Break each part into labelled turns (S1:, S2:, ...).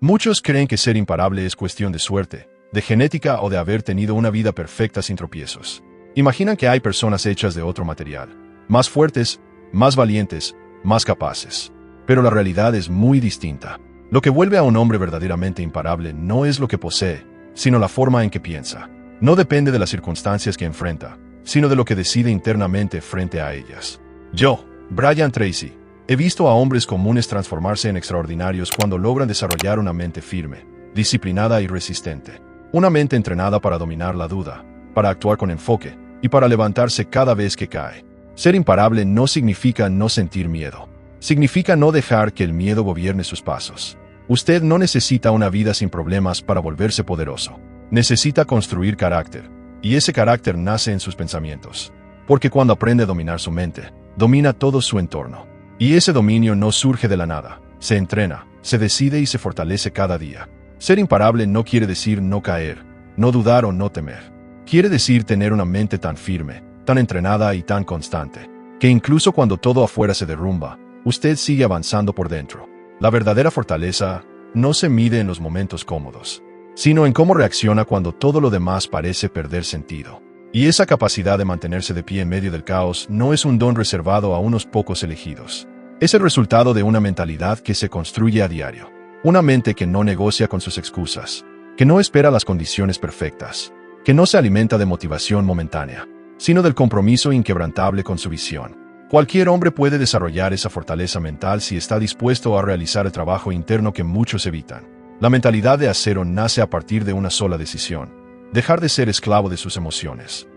S1: Muchos creen que ser imparable es cuestión de suerte, de genética o de haber tenido una vida perfecta sin tropiezos. Imaginan que hay personas hechas de otro material, más fuertes, más valientes, más capaces. Pero la realidad es muy distinta. Lo que vuelve a un hombre verdaderamente imparable no es lo que posee, sino la forma en que piensa. No depende de las circunstancias que enfrenta, sino de lo que decide internamente frente a ellas. Yo, Brian Tracy, he visto a hombres comunes transformarse en extraordinarios cuando logran desarrollar una mente firme, disciplinada y resistente. Una mente entrenada para dominar la duda, para actuar con enfoque y para levantarse cada vez que cae. Ser imparable no significa no sentir miedo. Significa no dejar que el miedo gobierne sus pasos. Usted no necesita una vida sin problemas para volverse poderoso. Necesita construir carácter, y ese carácter nace en sus pensamientos. Porque cuando aprende a dominar su mente, domina todo su entorno. Y ese dominio no surge de la nada, se entrena, se decide y se fortalece cada día. Ser imparable no quiere decir no caer, no dudar o no temer. Quiere decir tener una mente tan firme, tan entrenada y tan constante, que incluso cuando todo afuera se derrumba, usted sigue avanzando por dentro. La verdadera fortaleza no se mide en los momentos cómodos, sino en cómo reacciona cuando todo lo demás parece perder sentido. Y esa capacidad de mantenerse de pie en medio del caos no es un don reservado a unos pocos elegidos. Es el resultado de una mentalidad que se construye a diario. Una mente que no negocia con sus excusas, que no espera las condiciones perfectas, que no se alimenta de motivación momentánea, sino del compromiso inquebrantable con su visión. Cualquier hombre puede desarrollar esa fortaleza mental si está dispuesto a realizar el trabajo interno que muchos evitan. La mentalidad de acero nace a partir de una sola decisión: dejar de ser esclavo de sus emociones.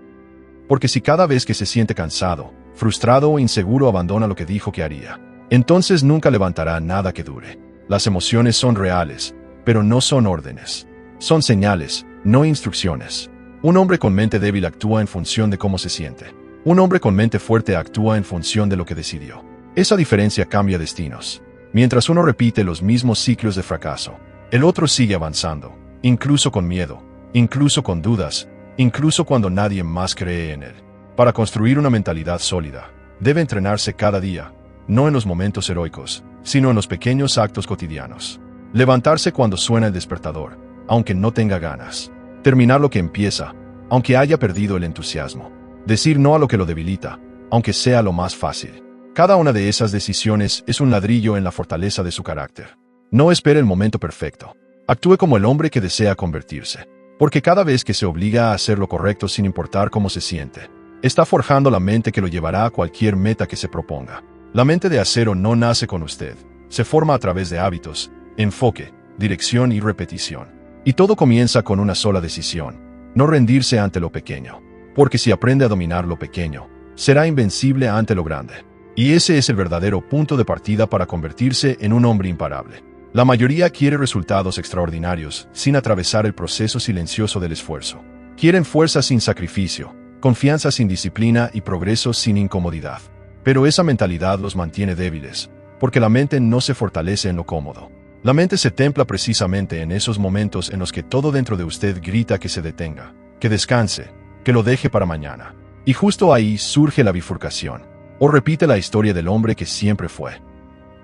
S1: Porque si cada vez que se siente cansado, frustrado o inseguro abandona lo que dijo que haría, entonces nunca levantará nada que dure. Las emociones son reales, pero no son órdenes. Son señales, no instrucciones. Un hombre con mente débil actúa en función de cómo se siente. Un hombre con mente fuerte actúa en función de lo que decidió. Esa diferencia cambia destinos. Mientras uno repite los mismos ciclos de fracaso, el otro sigue avanzando, incluso con miedo, incluso con dudas, incluso cuando nadie más cree en él. Para construir una mentalidad sólida, debe entrenarse cada día, no en los momentos heroicos, sino en los pequeños actos cotidianos. Levantarse cuando suena el despertador, aunque no tenga ganas. Terminar lo que empieza, aunque haya perdido el entusiasmo. Decir no a lo que lo debilita, aunque sea lo más fácil. Cada una de esas decisiones es un ladrillo en la fortaleza de su carácter. No espere el momento perfecto. Actúe como el hombre que desea convertirse. Porque cada vez que se obliga a hacer lo correcto sin importar cómo se siente, está forjando la mente que lo llevará a cualquier meta que se proponga. La mente de acero no nace con usted. Se forma a través de hábitos, enfoque, dirección y repetición. Y todo comienza con una sola decisión: no rendirse ante lo pequeño. Porque si aprende a dominar lo pequeño, será invencible ante lo grande. Y ese es el verdadero punto de partida para convertirse en un hombre imparable. La mayoría quiere resultados extraordinarios sin atravesar el proceso silencioso del esfuerzo. Quieren fuerza sin sacrificio, confianza sin disciplina y progreso sin incomodidad. Pero esa mentalidad los mantiene débiles, porque la mente no se fortalece en lo cómodo. La mente se templa precisamente en esos momentos en los que todo dentro de usted grita que se detenga, que descanse, que lo deje para mañana. Y justo ahí surge la bifurcación. O repite la historia del hombre que siempre fue,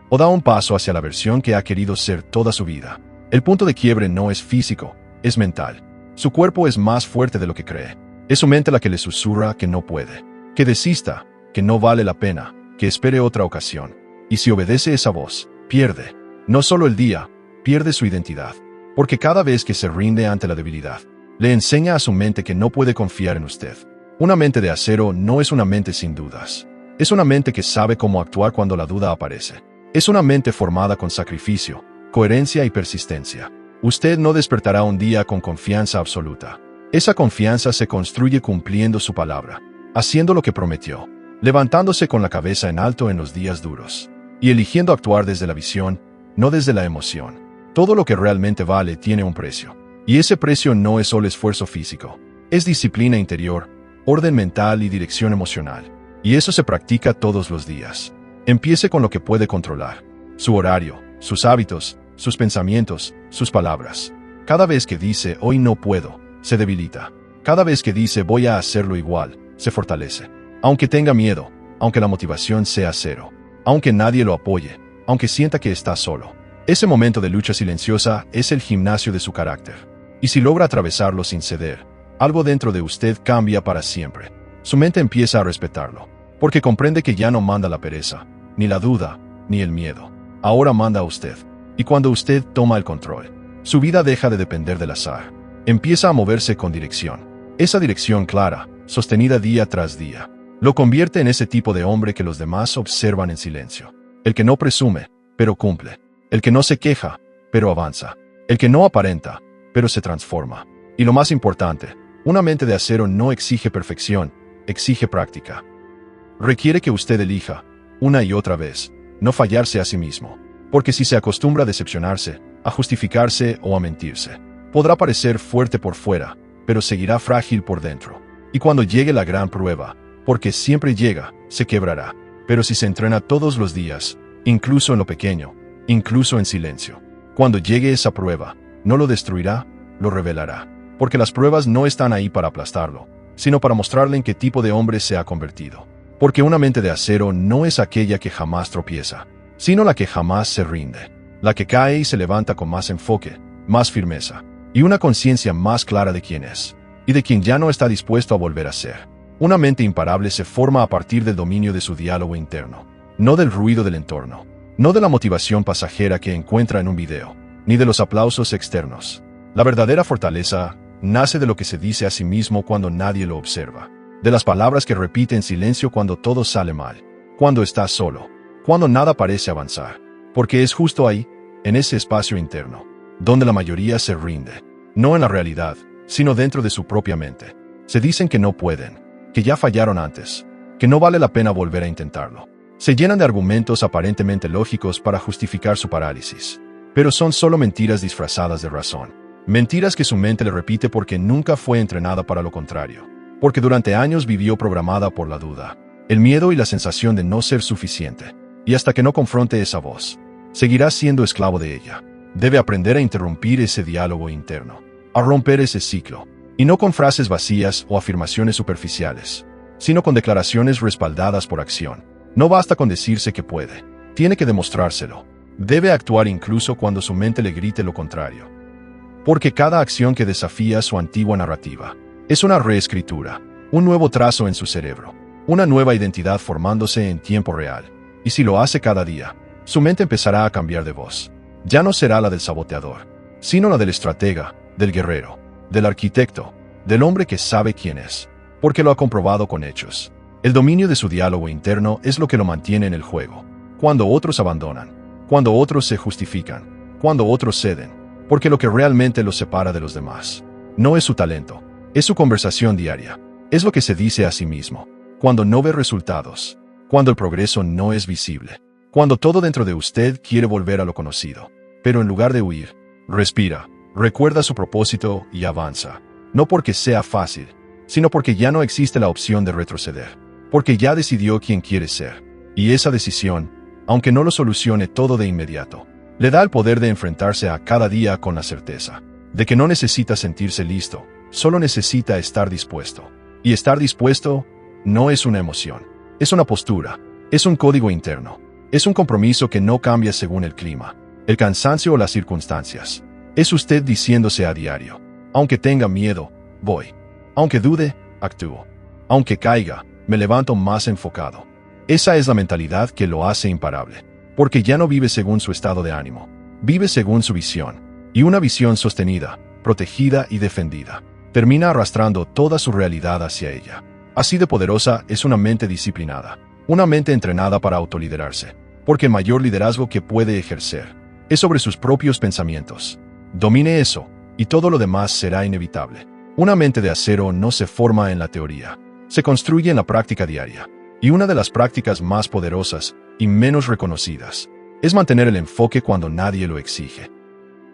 S1: o da un paso hacia la versión que ha querido ser toda su vida. El punto de quiebre no es físico, es mental. Su cuerpo es más fuerte de lo que cree. Es su mente la que le susurra que no puede, que desista, que no vale la pena, que espere otra ocasión. Y si obedece esa voz, pierde. No solo el día, pierde su identidad. Porque cada vez que se rinde ante la debilidad, le enseña a su mente que no puede confiar en usted. Una mente de acero no es una mente sin dudas. Es una mente que sabe cómo actuar cuando la duda aparece. Es una mente formada con sacrificio, coherencia y persistencia. Usted no despertará un día con confianza absoluta. Esa confianza se construye cumpliendo su palabra, haciendo lo que prometió, levantándose con la cabeza en alto en los días duros, y eligiendo actuar desde la visión, no desde la emoción. Todo lo que realmente vale tiene un precio. Y ese precio no es solo esfuerzo físico. Es disciplina interior, orden mental y dirección emocional. Y eso se practica todos los días. Empiece con lo que puede controlar: su horario, sus hábitos, sus pensamientos, sus palabras. Cada vez que dice hoy no puedo, se debilita. Cada vez que dice voy a hacerlo igual, se fortalece. Aunque tenga miedo, aunque la motivación sea cero, aunque nadie lo apoye, aunque sienta que está solo. Ese momento de lucha silenciosa es el gimnasio de su carácter. Y si logra atravesarlo sin ceder, algo dentro de usted cambia para siempre. Su mente empieza a respetarlo, porque comprende que ya no manda la pereza, ni la duda, ni el miedo. Ahora manda a usted. Y cuando usted toma el control, su vida deja de depender del azar. Empieza a moverse con dirección. Esa dirección clara, sostenida día tras día, lo convierte en ese tipo de hombre que los demás observan en silencio. El que no presume, pero cumple. El que no se queja, pero avanza. El que no aparenta, pero se transforma. Y lo más importante, una mente de acero no exige perfección, exige práctica. Requiere que usted elija, una y otra vez, no fallarse a sí mismo. Porque si se acostumbra a decepcionarse, a justificarse o a mentirse, podrá parecer fuerte por fuera, pero seguirá frágil por dentro. Y cuando llegue la gran prueba, porque siempre llega, se quebrará. Pero si se entrena todos los días, incluso en lo pequeño, incluso en silencio, cuando llegue esa prueba, no lo destruirá, lo revelará. Porque las pruebas no están ahí para aplastarlo, sino para mostrarle en qué tipo de hombre se ha convertido. Porque una mente de acero no es aquella que jamás tropieza, sino la que jamás se rinde, la que cae y se levanta con más enfoque, más firmeza, y una conciencia más clara de quién es, y de quien ya no está dispuesto a volver a ser. Una mente imparable se forma a partir del dominio de su diálogo interno, no del ruido del entorno, no de la motivación pasajera que encuentra en un video, ni de los aplausos externos. La verdadera fortaleza nace de lo que se dice a sí mismo cuando nadie lo observa, de las palabras que repite en silencio cuando todo sale mal, cuando está solo, cuando nada parece avanzar, porque es justo ahí, en ese espacio interno, donde la mayoría se rinde, no en la realidad, sino dentro de su propia mente. Se dicen que no pueden, que ya fallaron antes, que no vale la pena volver a intentarlo. Se llenan de argumentos aparentemente lógicos para justificar su parálisis, pero son solo mentiras disfrazadas de razón. Mentiras que su mente le repite porque nunca fue entrenada para lo contrario, porque durante años vivió programada por la duda, el miedo y la sensación de no ser suficiente. Y hasta que no confronte esa voz, seguirá siendo esclavo de ella. Debe aprender a interrumpir ese diálogo interno, a romper ese ciclo, y no con frases vacías o afirmaciones superficiales, sino con declaraciones respaldadas por acción. No basta con decirse que puede, tiene que demostrárselo. Debe actuar incluso cuando su mente le grite lo contrario. Porque cada acción que desafía su antigua narrativa es una reescritura, un nuevo trazo en su cerebro, una nueva identidad formándose en tiempo real. Y si lo hace cada día, su mente empezará a cambiar de voz. Ya no será la del saboteador, sino la del estratega, del guerrero, del arquitecto, del hombre que sabe quién es, porque lo ha comprobado con hechos. El dominio de su diálogo interno es lo que lo mantiene en el juego. Cuando otros abandonan, cuando otros se justifican, cuando otros ceden, porque lo que realmente los separa de los demás no es su talento, es su conversación diaria, es lo que se dice a sí mismo, cuando no ve resultados, cuando el progreso no es visible, cuando todo dentro de usted quiere volver a lo conocido. Pero en lugar de huir, respira, recuerda su propósito y avanza. No porque sea fácil, sino porque ya no existe la opción de retroceder. Porque ya decidió quién quiere ser. Y esa decisión, aunque no lo solucione todo de inmediato, le da el poder de enfrentarse a cada día con la certeza de que no necesita sentirse listo, solo necesita estar dispuesto. Y estar dispuesto no es una emoción. Es una postura, es un código interno, es un compromiso que no cambia según el clima, el cansancio o las circunstancias. Es usted diciéndose a diario, aunque tenga miedo, voy. Aunque dude, actúo. Aunque caiga, me levanto más enfocado. Esa es la mentalidad que lo hace imparable, porque ya no vive según su estado de ánimo, vive según su visión, y una visión sostenida, protegida y defendida, termina arrastrando toda su realidad hacia ella. Así de poderosa es una mente disciplinada, una mente entrenada para autoliderarse, porque el mayor liderazgo que puede ejercer es sobre sus propios pensamientos. Domine eso, y todo lo demás será inevitable. Una mente de acero no se forma en la teoría, se construye en la práctica diaria. Y una de las prácticas más poderosas y menos reconocidas es mantener el enfoque cuando nadie lo exige.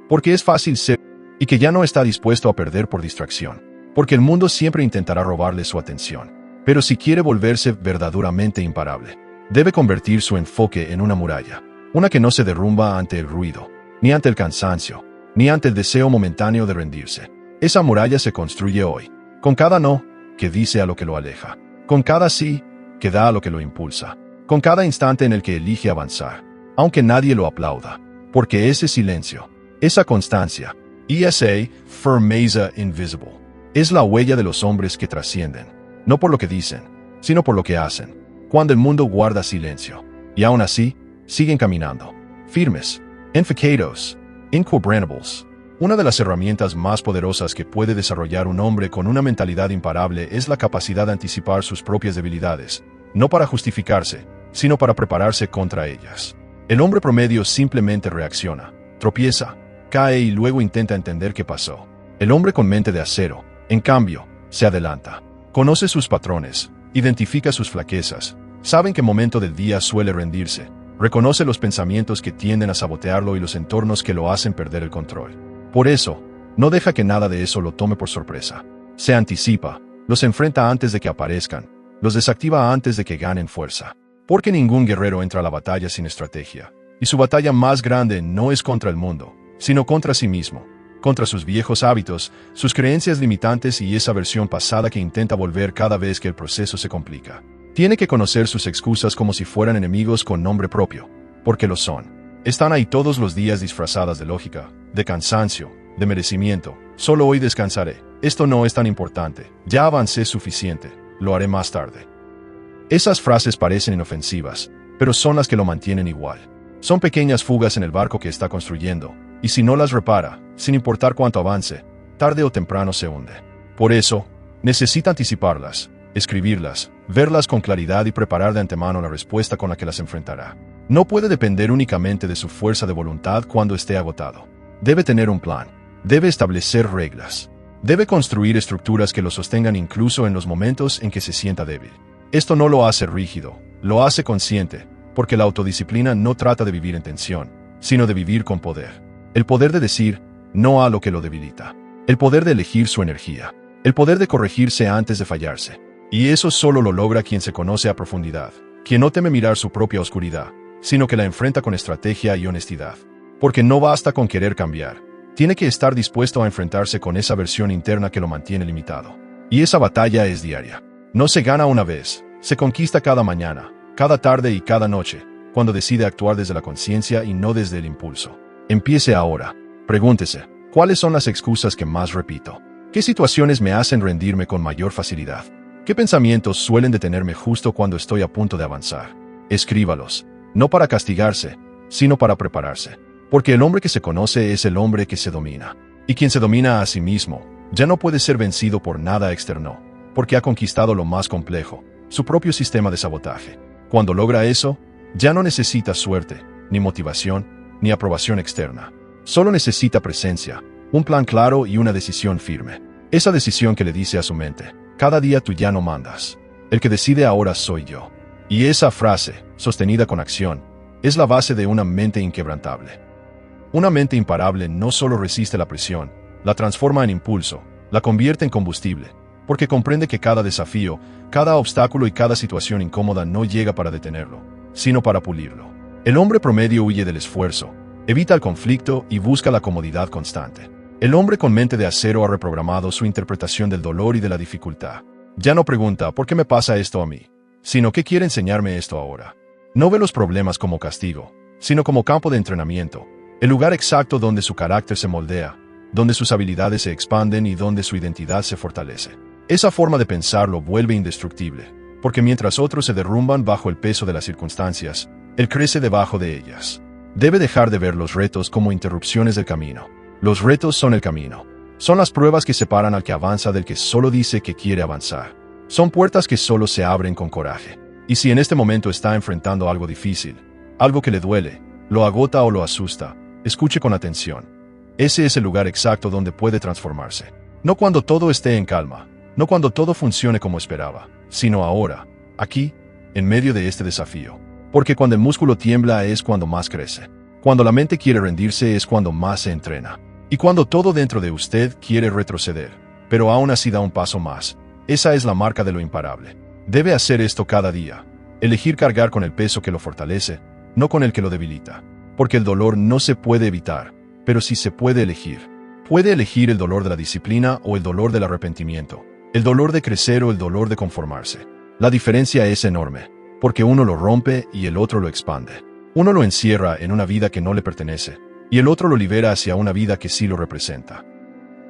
S1: Porque es fácil ser y que ya no está dispuesto a perder por distracción, porque el mundo siempre intentará robarle su atención. Pero si quiere volverse verdaderamente imparable, debe convertir su enfoque en una muralla, una que no se derrumba ante el ruido, ni ante el cansancio, ni ante el deseo momentáneo de rendirse. Esa muralla se construye hoy, con cada no, que dice a lo que lo aleja, con cada sí, que da a lo que lo impulsa, con cada instante en el que elige avanzar, aunque nadie lo aplauda, Porque ese silencio, esa constancia, esa firmeza invisible, es la huella de los hombres que trascienden, no por lo que dicen, sino por lo que hacen, cuando el mundo guarda silencio, y aún así, siguen caminando, firmes, enfocados, inquebrantables. Una de las herramientas más poderosas que puede desarrollar un hombre con una mentalidad imparable es la capacidad de anticipar sus propias debilidades, no para justificarse, sino para prepararse contra ellas. El hombre promedio simplemente reacciona, tropieza, cae y luego intenta entender qué pasó. El hombre con mente de acero, en cambio, se adelanta. Conoce sus patrones, identifica sus flaquezas, sabe en qué momento del día suele rendirse, reconoce los pensamientos que tienden a sabotearlo y los entornos que lo hacen perder el control. Por eso, no deja que nada de eso lo tome por sorpresa. Se anticipa, los enfrenta antes de que aparezcan, los desactiva antes de que ganen fuerza. Porque ningún guerrero entra a la batalla sin estrategia, y su batalla más grande no es contra el mundo, sino contra sí mismo, contra sus viejos hábitos, sus creencias limitantes y esa versión pasada que intenta volver cada vez que el proceso se complica. Tiene que conocer sus excusas como si fueran enemigos con nombre propio, porque lo son. Están ahí todos los días disfrazadas de lógica, de cansancio, de merecimiento. Solo hoy descansaré. Esto no es tan importante. Ya avancé suficiente. Lo haré más tarde. Esas frases parecen inofensivas, pero son las que lo mantienen igual. Son pequeñas fugas en el barco que está construyendo, y si no las repara, sin importar cuánto avance, tarde o temprano se hunde. Por eso, necesita anticiparlas, escribirlas, verlas con claridad y preparar de antemano la respuesta con la que las enfrentará. No puede depender únicamente de su fuerza de voluntad cuando esté agotado. Debe tener un plan. Debe establecer reglas. Debe construir estructuras que lo sostengan incluso en los momentos en que se sienta débil. Esto no lo hace rígido, lo hace consciente, porque la autodisciplina no trata de vivir en tensión, sino de vivir con poder. El poder de decir no a lo que lo debilita. El poder de elegir su energía. El poder de corregirse antes de fallarse. Y eso solo lo logra quien se conoce a profundidad, quien no teme mirar su propia oscuridad, sino que la enfrenta con estrategia y honestidad. Porque no basta con querer cambiar. Tiene que estar dispuesto a enfrentarse con esa versión interna que lo mantiene limitado. Y esa batalla es diaria. No se gana una vez, se conquista cada mañana, cada tarde y cada noche, cuando decide actuar desde la conciencia y no desde el impulso. Empiece ahora. Pregúntese, ¿cuáles son las excusas que más repito? ¿Qué situaciones me hacen rendirme con mayor facilidad? ¿Qué pensamientos suelen detenerme justo cuando estoy a punto de avanzar? Escríbalos. No para castigarse, sino para prepararse. Porque el hombre que se conoce es el hombre que se domina. Y quien se domina a sí mismo, ya no puede ser vencido por nada externo, porque ha conquistado lo más complejo, su propio sistema de sabotaje. Cuando logra eso, ya no necesita suerte, ni motivación, ni aprobación externa. Solo necesita presencia, un plan claro y una decisión firme. Esa decisión que le dice a su mente, cada día tú ya no mandas. El que decide ahora soy yo. Y esa frase, sostenida con acción, es la base de una mente inquebrantable. Una mente imparable no solo resiste la presión, la transforma en impulso, la convierte en combustible, porque comprende que cada desafío, cada obstáculo y cada situación incómoda no llega para detenerlo, sino para pulirlo. El hombre promedio huye del esfuerzo, evita el conflicto y busca la comodidad constante. El hombre con mente de acero ha reprogramado su interpretación del dolor y de la dificultad. Ya no pregunta ¿por qué me pasa esto a mí?, sino ¿qué quiere enseñarme esto ahora? No ve los problemas como castigo, sino como campo de entrenamiento, el lugar exacto donde su carácter se moldea, donde sus habilidades se expanden y donde su identidad se fortalece. Esa forma de pensar lo vuelve indestructible, porque mientras otros se derrumban bajo el peso de las circunstancias, él crece debajo de ellas. Debe dejar de ver los retos como interrupciones del camino. Los retos son el camino. Son las pruebas que separan al que avanza del que solo dice que quiere avanzar. Son puertas que solo se abren con coraje. Y si en este momento está enfrentando algo difícil, algo que le duele, lo agota o lo asusta, escuche con atención. Ese es el lugar exacto donde puede transformarse. No cuando todo esté en calma, no cuando todo funcione como esperaba, sino ahora, aquí, en medio de este desafío. Porque cuando el músculo tiembla es cuando más crece. Cuando la mente quiere rendirse es cuando más se entrena. Y cuando todo dentro de usted quiere retroceder, pero aún así da un paso más. Esa es la marca de lo imparable. Debe hacer esto cada día. Elegir cargar con el peso que lo fortalece, no con el que lo debilita. Porque el dolor no se puede evitar, pero sí se puede elegir. Puede elegir el dolor de la disciplina o el dolor del arrepentimiento, el dolor de crecer o el dolor de conformarse. La diferencia es enorme, porque uno lo rompe y el otro lo expande. Uno lo encierra en una vida que no le pertenece, y el otro lo libera hacia una vida que sí lo representa.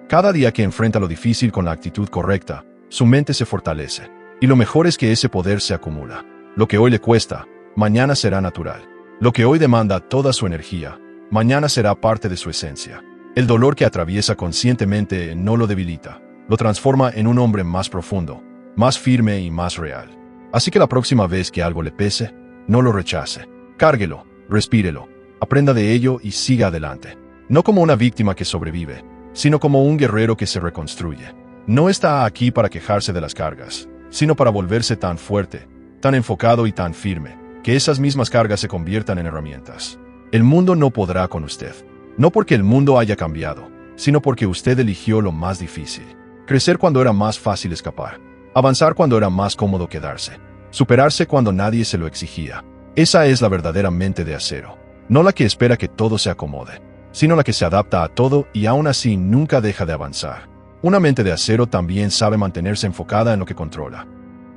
S1: Cada día que enfrenta lo difícil con la actitud correcta, su mente se fortalece, y lo mejor es que ese poder se acumula. Lo que hoy le cuesta, mañana será natural. Lo que hoy demanda toda su energía, mañana será parte de su esencia. El dolor que atraviesa conscientemente no lo debilita, lo transforma en un hombre más profundo, más firme y más real. Así que la próxima vez que algo le pese, no lo rechace. Cárguelo, respírelo, aprenda de ello y siga adelante. No como una víctima que sobrevive, sino como un guerrero que se reconstruye. No está aquí para quejarse de las cargas, sino para volverse tan fuerte, tan enfocado y tan firme, que esas mismas cargas se conviertan en herramientas. El mundo no podrá con usted. No porque el mundo haya cambiado, sino porque usted eligió lo más difícil. Crecer cuando era más fácil escapar. Avanzar cuando era más cómodo quedarse. Superarse cuando nadie se lo exigía. Esa es la verdadera mente de acero. No la que espera que todo se acomode, sino la que se adapta a todo y aún así nunca deja de avanzar. Una mente de acero también sabe mantenerse enfocada en lo que controla.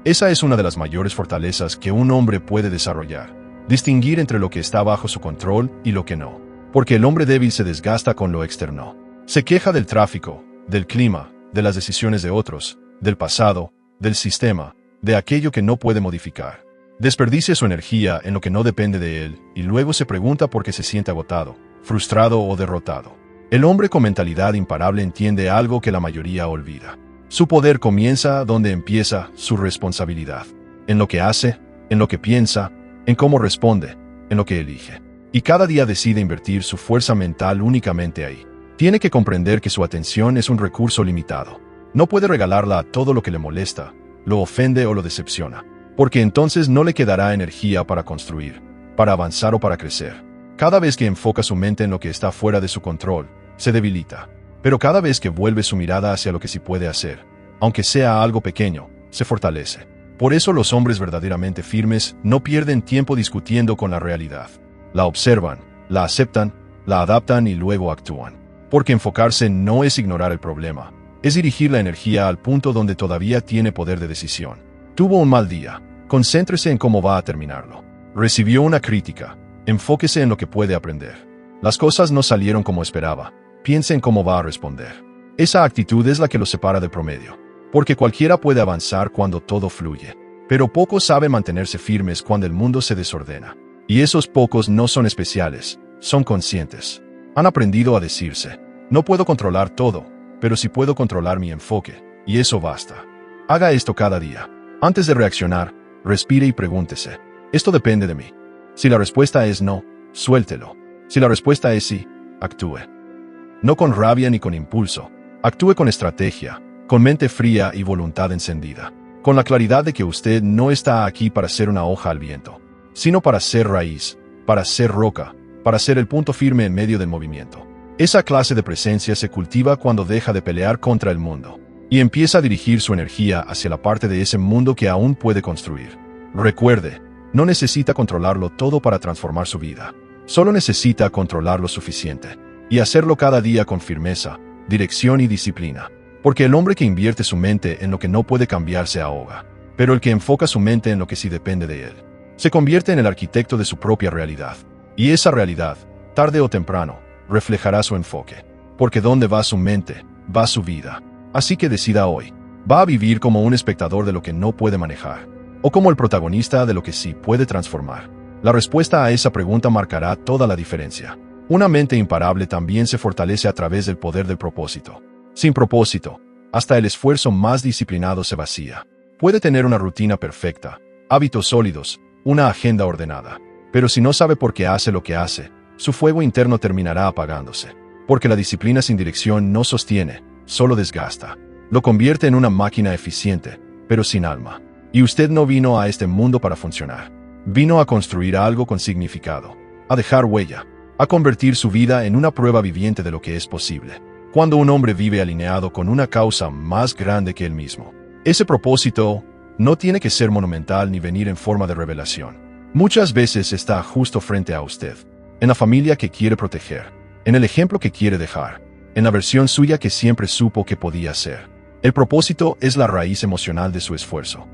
S1: Esa es una de las mayores fortalezas que un hombre puede desarrollar. Distinguir entre lo que está bajo su control y lo que no. Porque el hombre débil se desgasta con lo externo. Se queja del tráfico, del clima, de las decisiones de otros, del pasado, del sistema, de aquello que no puede modificar. Desperdicia su energía en lo que no depende de él y luego se pregunta por qué se siente agotado, frustrado o derrotado. El hombre con mentalidad imparable entiende algo que la mayoría olvida. Su poder comienza donde empieza su responsabilidad. En lo que hace, en lo que piensa, en cómo responde, en lo que elige. Y cada día decide invertir su fuerza mental únicamente ahí. Tiene que comprender que su atención es un recurso limitado. No puede regalarla a todo lo que le molesta, lo ofende o lo decepciona, porque entonces no le quedará energía para construir, para avanzar o para crecer. Cada vez que enfoca su mente en lo que está fuera de su control, se debilita. Pero cada vez que vuelve su mirada hacia lo que sí puede hacer, aunque sea algo pequeño, se fortalece. Por eso los hombres verdaderamente firmes no pierden tiempo discutiendo con la realidad. La observan, la aceptan, la adaptan y luego actúan. Porque enfocarse no es ignorar el problema, es dirigir la energía al punto donde todavía tiene poder de decisión. Tuvo un mal día, concéntrese en cómo va a terminarlo. Recibió una crítica, enfóquese en lo que puede aprender. Las cosas no salieron como esperaba, piense en cómo va a responder. Esa actitud es la que lo separa del promedio. Porque cualquiera puede avanzar cuando todo fluye, pero pocos saben mantenerse firmes cuando el mundo se desordena. Y esos pocos no son especiales, son conscientes. Han aprendido a decirse, no puedo controlar todo, pero sí puedo controlar mi enfoque, y eso basta. Haga esto cada día. Antes de reaccionar, respire y pregúntese, ¿esto depende de mí? Si la respuesta es no, suéltelo. Si la respuesta es sí, actúe. No con rabia ni con impulso, actúe con estrategia, con mente fría y voluntad encendida, con la claridad de que usted no está aquí para ser una hoja al viento, sino para ser raíz, para ser roca, para ser el punto firme en medio del movimiento. Esa clase de presencia se cultiva cuando deja de pelear contra el mundo y empieza a dirigir su energía hacia la parte de ese mundo que aún puede construir. Recuerde, no necesita controlarlo todo para transformar su vida. Solo necesita controlar lo suficiente y hacerlo cada día con firmeza, dirección y disciplina. Porque el hombre que invierte su mente en lo que no puede cambiar se ahoga, pero el que enfoca su mente en lo que sí depende de él, se convierte en el arquitecto de su propia realidad. Y esa realidad, tarde o temprano, reflejará su enfoque. Porque donde va su mente, va su vida. Así que decida hoy, ¿va a vivir como un espectador de lo que no puede manejar? ¿O como el protagonista de lo que sí puede transformar? La respuesta a esa pregunta marcará toda la diferencia. Una mente imparable también se fortalece a través del poder del propósito. Sin propósito, hasta el esfuerzo más disciplinado se vacía. Puede tener una rutina perfecta, hábitos sólidos, una agenda ordenada. Pero si no sabe por qué hace lo que hace, su fuego interno terminará apagándose. Porque la disciplina sin dirección no sostiene, solo desgasta. Lo convierte en una máquina eficiente, pero sin alma. Y usted no vino a este mundo para funcionar. Vino a construir algo con significado, a dejar huella, a convertir su vida en una prueba viviente de lo que es posible. Cuando un hombre vive alineado con una causa más grande que él mismo, ese propósito no tiene que ser monumental ni venir en forma de revelación. Muchas veces está justo frente a usted, en la familia que quiere proteger, en el ejemplo que quiere dejar, en la versión suya que siempre supo que podía ser. El propósito es la raíz emocional de su esfuerzo.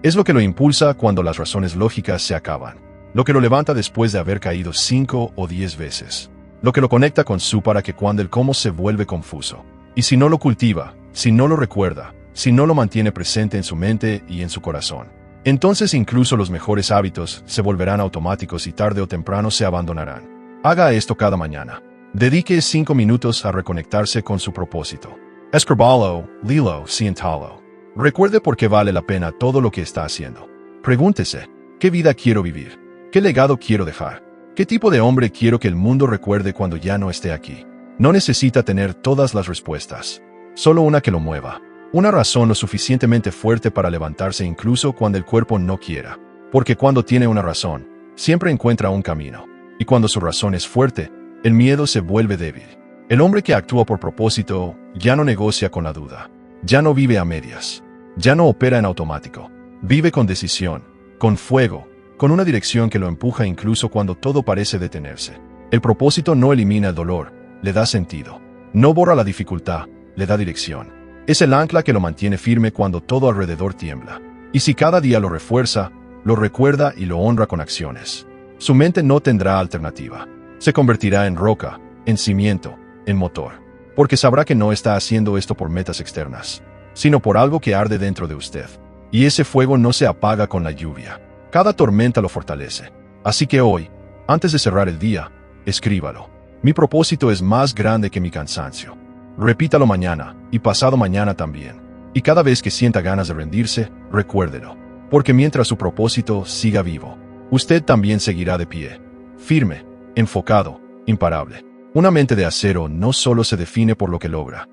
S1: Es lo que lo impulsa cuando las razones lógicas se acaban. lo que lo levanta después de haber caído 5 o 10 veces, lo que lo conecta con su para que cuando el cómo se vuelve confuso. Y si no lo cultiva, si no lo recuerda, si no lo mantiene presente en su mente y en su corazón, entonces incluso los mejores hábitos se volverán automáticos y tarde o temprano se abandonarán. Haga esto cada mañana. Dedique 5 minutos a reconectarse con su propósito. Escríbalo, léelo, siéntalo. Recuerde por qué vale la pena todo lo que está haciendo. Pregúntese, ¿qué vida quiero vivir? ¿Qué legado quiero dejar? ¿Qué tipo de hombre quiero que el mundo recuerde cuando ya no esté aquí? No necesita tener todas las respuestas, solo una que lo mueva. Una razón lo suficientemente fuerte para levantarse incluso cuando el cuerpo no quiera. Porque cuando tiene una razón, siempre encuentra un camino. Y cuando su razón es fuerte, el miedo se vuelve débil. El hombre que actúa por propósito ya no negocia con la duda. Ya no vive a medias. Ya no opera en automático. Vive con decisión, con fuego, con una dirección que lo empuja incluso cuando todo parece detenerse. El propósito no elimina el dolor, le da sentido. No borra la dificultad, le da dirección. Es el ancla que lo mantiene firme cuando todo alrededor tiembla. Y si cada día lo refuerza, lo recuerda y lo honra con acciones, su mente no tendrá alternativa. Se convertirá en roca, en cimiento, en motor. Porque sabrá que no está haciendo esto por metas externas, sino por algo que arde dentro de usted. Y ese fuego no se apaga con la lluvia. Cada tormenta lo fortalece. Así que hoy, antes de cerrar el día, escríbalo. Mi propósito es más grande que mi cansancio. Repítalo mañana, y pasado mañana también. Y cada vez que sienta ganas de rendirse, recuérdelo. Porque mientras su propósito siga vivo, usted también seguirá de pie. Firme, enfocado, imparable. Una mente de acero no solo se define por lo que logra,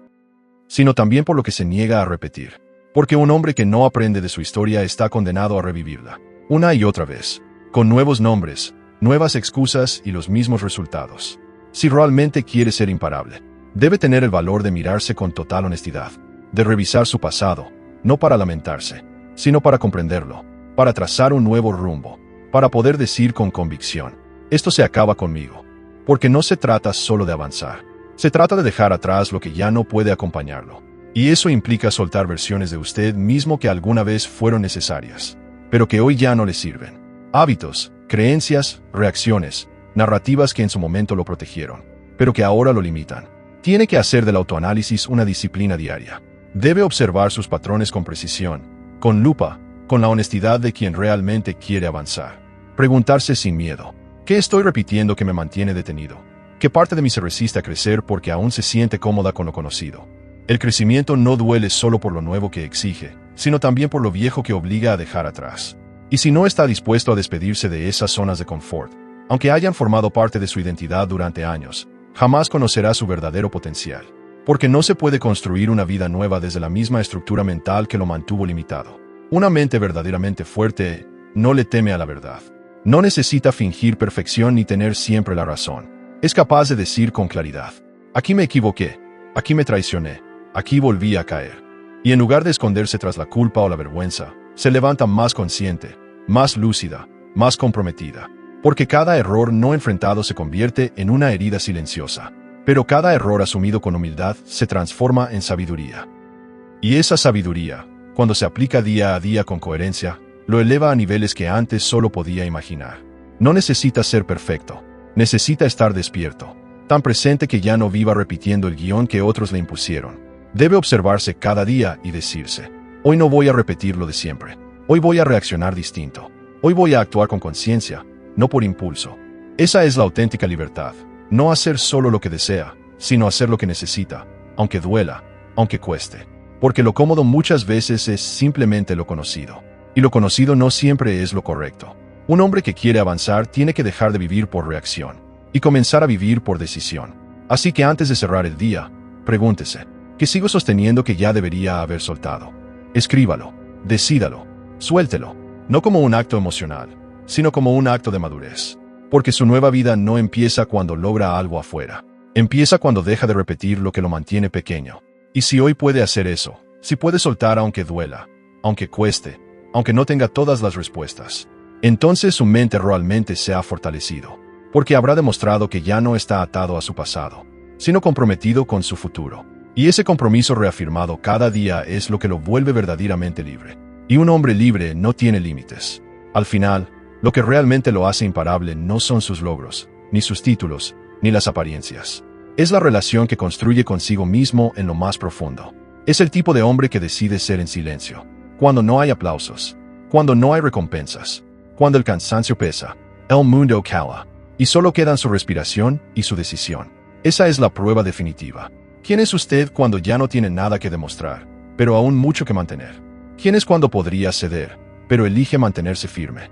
S1: sino también por lo que se niega a repetir. Porque un hombre que no aprende de su historia está condenado a revivirla, una y otra vez, con nuevos nombres, nuevas excusas y los mismos resultados. Si realmente quiere ser imparable, debe tener el valor de mirarse con total honestidad, de revisar su pasado, no para lamentarse, sino para comprenderlo, para trazar un nuevo rumbo, para poder decir con convicción, esto se acaba conmigo. Porque no se trata solo de avanzar, se trata de dejar atrás lo que ya no puede acompañarlo. Y eso implica soltar versiones de usted mismo que alguna vez fueron necesarias, pero que hoy ya no le sirven. Hábitos, creencias, reacciones, narrativas que en su momento lo protegieron, pero que ahora lo limitan. Tiene que hacer del autoanálisis una disciplina diaria. Debe observar sus patrones con precisión, con lupa, con la honestidad de quien realmente quiere avanzar. Preguntarse sin miedo. ¿Qué estoy repitiendo que me mantiene detenido? ¿Qué parte de mí se resiste a crecer porque aún se siente cómoda con lo conocido? El crecimiento no duele solo por lo nuevo que exige, sino también por lo viejo que obliga a dejar atrás. Y si no está dispuesto a despedirse de esas zonas de confort, aunque hayan formado parte de su identidad durante años, jamás conocerá su verdadero potencial. Porque no se puede construir una vida nueva desde la misma estructura mental que lo mantuvo limitado. Una mente verdaderamente fuerte no le teme a la verdad. No necesita fingir perfección ni tener siempre la razón. Es capaz de decir con claridad, aquí me equivoqué, aquí me traicioné, aquí volví a caer. Y en lugar de esconderse tras la culpa o la vergüenza, se levanta más consciente, más lúcida, más comprometida. Porque cada error no enfrentado se convierte en una herida silenciosa. Pero cada error asumido con humildad se transforma en sabiduría. Y esa sabiduría, cuando se aplica día a día con coherencia, lo eleva a niveles que antes solo podía imaginar. No necesita ser perfecto, necesita estar despierto, tan presente que ya no viva repitiendo el guión que otros le impusieron. Debe observarse cada día y decirse, hoy no voy a repetir lo de siempre, hoy voy a reaccionar distinto, hoy voy a actuar con conciencia, no por impulso. Esa es la auténtica libertad, no hacer solo lo que desea, sino hacer lo que necesita, aunque duela, aunque cueste. Porque lo cómodo muchas veces es simplemente lo conocido. Y lo conocido no siempre es lo correcto. Un hombre que quiere avanzar tiene que dejar de vivir por reacción y comenzar a vivir por decisión. Así que antes de cerrar el día, pregúntese, ¿qué sigo sosteniendo que ya debería haber soltado? Escríbalo, decídalo, suéltelo, no como un acto emocional, sino como un acto de madurez. Porque su nueva vida no empieza cuando logra algo afuera. Empieza cuando deja de repetir lo que lo mantiene pequeño. Y si hoy puede hacer eso, si puede soltar aunque duela, aunque cueste, aunque no tenga todas las respuestas, entonces su mente realmente se ha fortalecido, porque habrá demostrado que ya no está atado a su pasado, sino comprometido con su futuro. Y ese compromiso reafirmado cada día es lo que lo vuelve verdaderamente libre. Y un hombre libre no tiene límites. Al final, Lo que realmente lo hace imparable no son sus logros, ni sus títulos, ni las apariencias. Es la relación que construye consigo mismo en lo más profundo. Es el tipo de hombre que decide ser en silencio, cuando no hay aplausos, cuando no hay recompensas, cuando el cansancio pesa, el mundo cala, y solo quedan su respiración y su decisión. Esa es la prueba definitiva. ¿Quién es usted cuando ya no tiene nada que demostrar, pero aún mucho que mantener? ¿Quién es cuando podría ceder, pero elige mantenerse firme?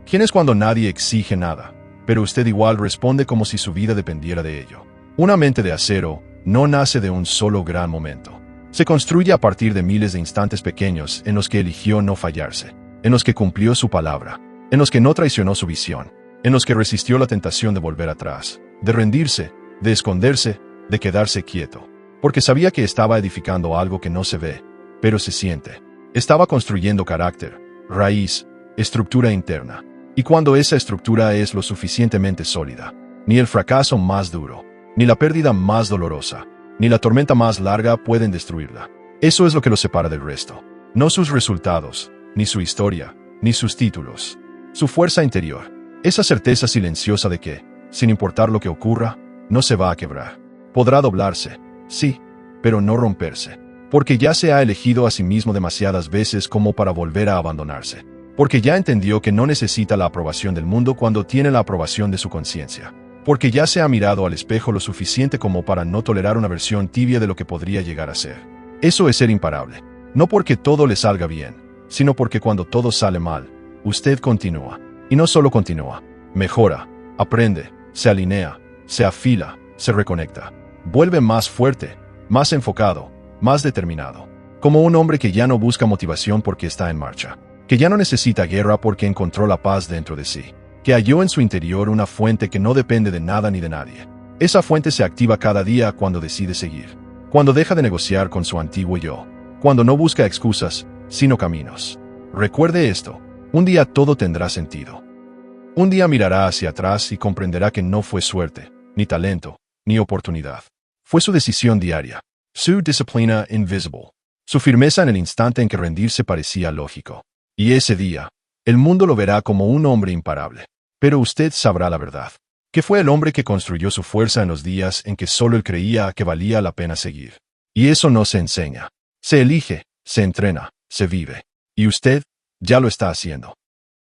S1: ¿Quién es cuando nadie exige nada, pero usted igual responde como si su vida dependiera de ello? Una mente de acero no nace de un solo gran momento. Se construye a partir de miles de instantes pequeños en los que eligió no fallarse, en los que cumplió su palabra, en los que no traicionó su visión, en los que resistió la tentación de volver atrás, de rendirse, de esconderse, de quedarse quieto, porque sabía que estaba edificando algo que no se ve, pero se siente. Estaba construyendo carácter, raíz, estructura interna. Y cuando esa estructura es lo suficientemente sólida, ni el fracaso más duro, ni la pérdida más dolorosa, ni la tormenta más larga pueden destruirla. Eso es lo que lo separa del resto. No sus resultados, ni su historia, ni sus títulos. Su fuerza interior. Esa certeza silenciosa de que, sin importar lo que ocurra, no se va a quebrar. Podrá doblarse, sí, pero no romperse. Porque ya se ha elegido a sí mismo demasiadas veces como para volver a abandonarse. Porque ya entendió que no necesita la aprobación del mundo cuando tiene la aprobación de su conciencia. Porque ya se ha mirado al espejo lo suficiente como para no tolerar una versión tibia de lo que podría llegar a ser. Eso es ser imparable. No porque todo le salga bien, sino porque cuando todo sale mal, usted continúa. Y no solo continúa, mejora, aprende, se alinea, se afila, se reconecta. Vuelve más fuerte, más enfocado, más determinado. Como un hombre que ya no busca motivación porque está en marcha. Que ya no necesita guerra porque encontró la paz dentro de sí. Que halló en su interior una fuente que no depende de nada ni de nadie. Esa fuente se activa cada día cuando decide seguir. Cuando deja de negociar con su antiguo yo. Cuando no busca excusas, sino caminos. Recuerde esto. Un día todo tendrá sentido. Un día mirará hacia atrás y comprenderá que no fue suerte, ni talento, ni oportunidad. Fue su decisión diaria. Su disciplina invisible. Su firmeza en el instante en que rendirse parecía lógico. Y ese día, el mundo lo verá como un hombre imparable. Pero usted sabrá la verdad. Que fue el hombre que construyó su fuerza en los días en que solo él creía que valía la pena seguir. Y eso no se enseña. Se elige, se entrena, se vive. Y usted ya lo está haciendo.